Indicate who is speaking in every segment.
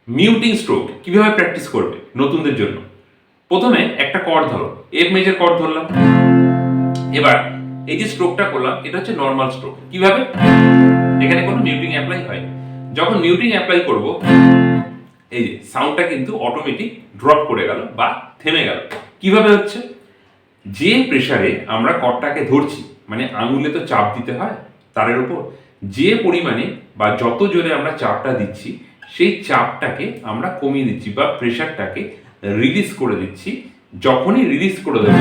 Speaker 1: Muting stroke কিভাবে practice করবে নতুনদের জন্য। প্রথমে একটা কর্ড ধরো, এফ মেজর কর্ড ধরলাম। এবার এই যে স্ট্রোকটা করলাম এটা হচ্ছে নর্মাল স্ট্রোক। কিভাবে? এখানে কোনো মিউটিং অ্যাপ্লাই হয়। যখন মিউটিং অ্যাপ্লাই করব, এই যে সাউন্ডটা কিন্তু অটোমেটিক ড্রপ করে গেল বা থেমে গেল। কিভাবে হচ্ছে? যে প্রেসারে আমরা কর্ডটাকে ধরছি, মানে আঙুলে তো চাপ দিতে হয় তারের উপর, যে পরিমাণে বা যত জোরে আমরা চাপটা দিচ্ছি সেই চাপটাকে আমরা কমিয়ে দিচ্ছি বা প্রেসারটাকে রিলিজ করে দিচ্ছি। যখনই রিলিজ করে দেব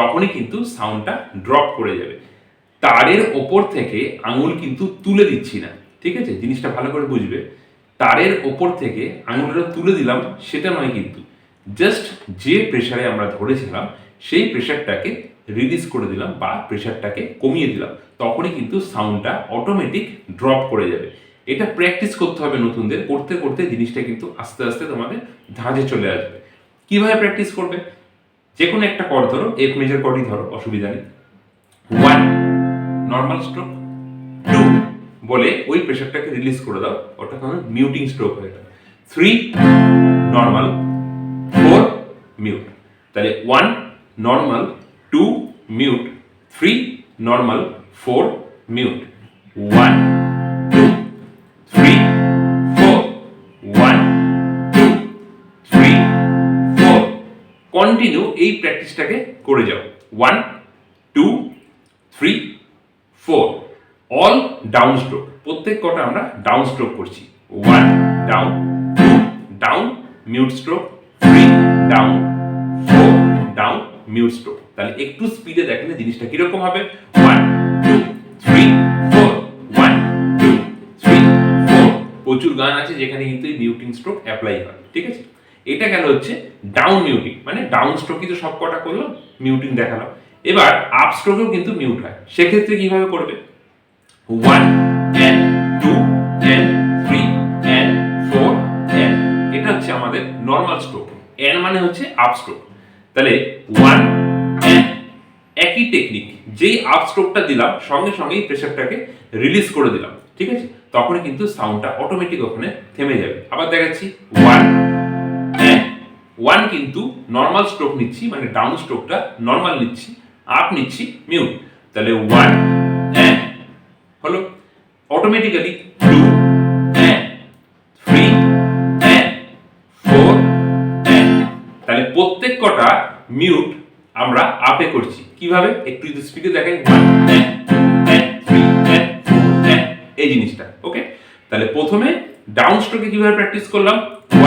Speaker 1: তখনই কিন্তু সাউন্ডটা ড্রপ করে যাবে। তারের ওপর থেকে আঙুল কিন্তু তুলে দিচ্ছি না, ঠিক আছে? জিনিসটা ভালো করে বুঝবে। তারের ওপর থেকে আঙুলটা তুলে দিলাম সেটা নয়, কিন্তু জাস্ট যে প্রেসারে আমরা ধরেছিলাম সেই প্রেসারটাকে রিলিজ করে দিলাম বা প্রেসারটাকে কমিয়ে দিলাম, তখনই কিন্তু সাউন্ডটা অটোমেটিক ড্রপ করে যাবে। এটা প্র্যাকটিস করতে হবে নতুনদের। করতে করতে জিনিসটা কিন্তু আস্তে আস্তে তোমাদের ধাঁচে চলে আসবে। কিভাবে প্র্যাকটিস করবে? যে কোনো একটা কর্ড ধরো, এফ মেজর কর্ডই ধরো, অসুবিধা নেই। 1 নর্মাল স্ট্রোক, 2 বলে ওই প্রেসারটাকে রিলিজ করে দাও, ওটা কারণ মিউটিং স্ট্রোক হয়ে গেল। 3 নর্মাল, 4 মিউট। তাহলে 1 normal, 2 mute, 3 normal, 4 mute. 1 2 3 4 1 2 3 4। Continue এই প্র্যাকটিসটাকে করে যাও। 1 2 3 4 অল ডাউন স্ট্রোক। প্রত্যেক কটা আমরা ডাউন স্ট্রোক করছি। 1 down, 2 down mute stroke, 3 down, 4 down mute stroke. তাহলে একটু স্পিডে দেখলে জিনিসটা কিরকম হবে। 1 2 3 4 1 2 3 4। প্রচুর গান আছে যেখানে কিন্তু এই মিউটিং স্ট্রোক অ্যাপ্লাই হয়, ঠিক আছে? এটা গেল হচ্ছে ডাউন মিউটিং, মানে ডাউন স্ট্রোকই তো সব কটা করলাম, মিউটিং দেখালাম। এবার আপ স্ট্রোকেও কিন্তু মিউট হয়। সেক্ষেত্রে কিভাবে করবে? 1 and 2 and 3 and 4 and এটা হচ্ছে আমাদের নর্মাল স্ট্রোক। and মানে হচ্ছে আপ স্ট্রোক। তাহলে 1 and একই টেকনিক, যেই আপ স্ট্রোকটা দিলাম সঙ্গে সঙ্গেই প্রেসারটাকে রিলিজ করে দিলাম, ঠিক আছে? তখনই কিন্তু সাউন্ডটা অটোমেটিক ওখানে থেমে যাবে। আবার দেখাচ্ছি। 1 and 1 কিন্তু নর্মাল স্ট্রোক নিচ্ছি, মানে ডাউন স্ট্রোকটা নর্মাল নিচ্ছি, আপ নিচ্ছি মিউট। তাহলে 1 and হলো অটোমেটিক্যালি 2 and 3 and 4 and। তাহলে প্রত্যেক কটা মিউট আমরা আপে করছি। কিভাবে? একটু যদি স্পিডে দেখাই। 1 and 2 and 3 and 4 and এই জিনিসটা, ওকে? তাহলে প্রথমে ডাউন স্ট্রোকে কিভাবে প্র্যাকটিস করলাম?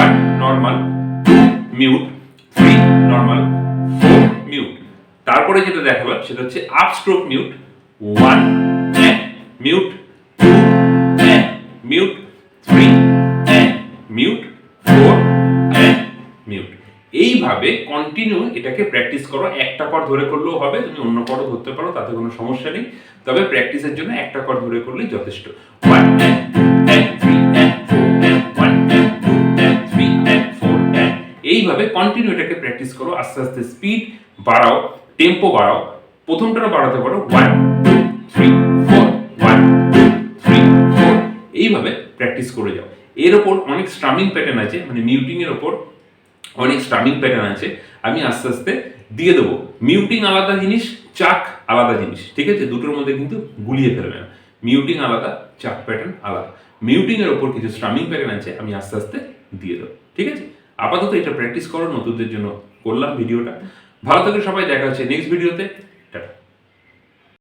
Speaker 1: 1 নর্মাল, 2 মিউট, 3 নর্মাল, 4 মিউট। তারপরে যেটা দেখালাম সেটা হচ্ছে up stroke mute. 1 and mute, 2 and mute, 3 and mute, 4 and mute. এইভাবে কন্টিনিউ এটাকে প্র্যাকটিস করো। একটা কর্ড ধরে করলেও হবে, তুমি অন্য কর্ডও ধরতে পারো, তাতে কোনো সমস্যা নেই। তবে প্র্যাকটিসের জন্য একটা কর্ড ধরে করলেই যথেষ্ট। 1 and 2 and 3 and 4 and 1 and 2 and 3 and 4 and এইভাবে কন্টিনিউ এটাকে প্র্যাকটিস করো। আস্তে আস্তে স্পিড বাড়াও, টেম্পো বাড়াও। প্রথমটারও বাড়াতে পারো, 1 2 3 4 1 2 3 4। এইভাবে প্র্যাকটিস করে যাও। এর ওপর অনেক স্ট্রামিং প্যাটার্ন আছে, মানে মিউটিং এর ওপর অনেক স্ট্রামিং প্যাটার্ন আছে, আমি আস্তে আস্তে দিয়ে দেবো। মিউটিং আলাদা জিনিস, চাক আলাদা জিনিস, ঠিক আছে? দুটোর মধ্যে কিন্তু গুলিয়ে ফেলবে না। মিউটিং আলাদা, চাক প্যাটার্ন আলাদা। মিউটিং এর ওপর কিছু স্ট্রামিং প্যাটার্ন আছে, আমি আস্তে আস্তে দিয়ে দেবো, ঠিক আছে? আপাতত এটা প্র্যাকটিস করো, নতুনদের জন্য করলাম ভিডিওটা। ভালো থাকবে সবাই, দেখা হচ্ছে নেক্সট ভিডিওতে।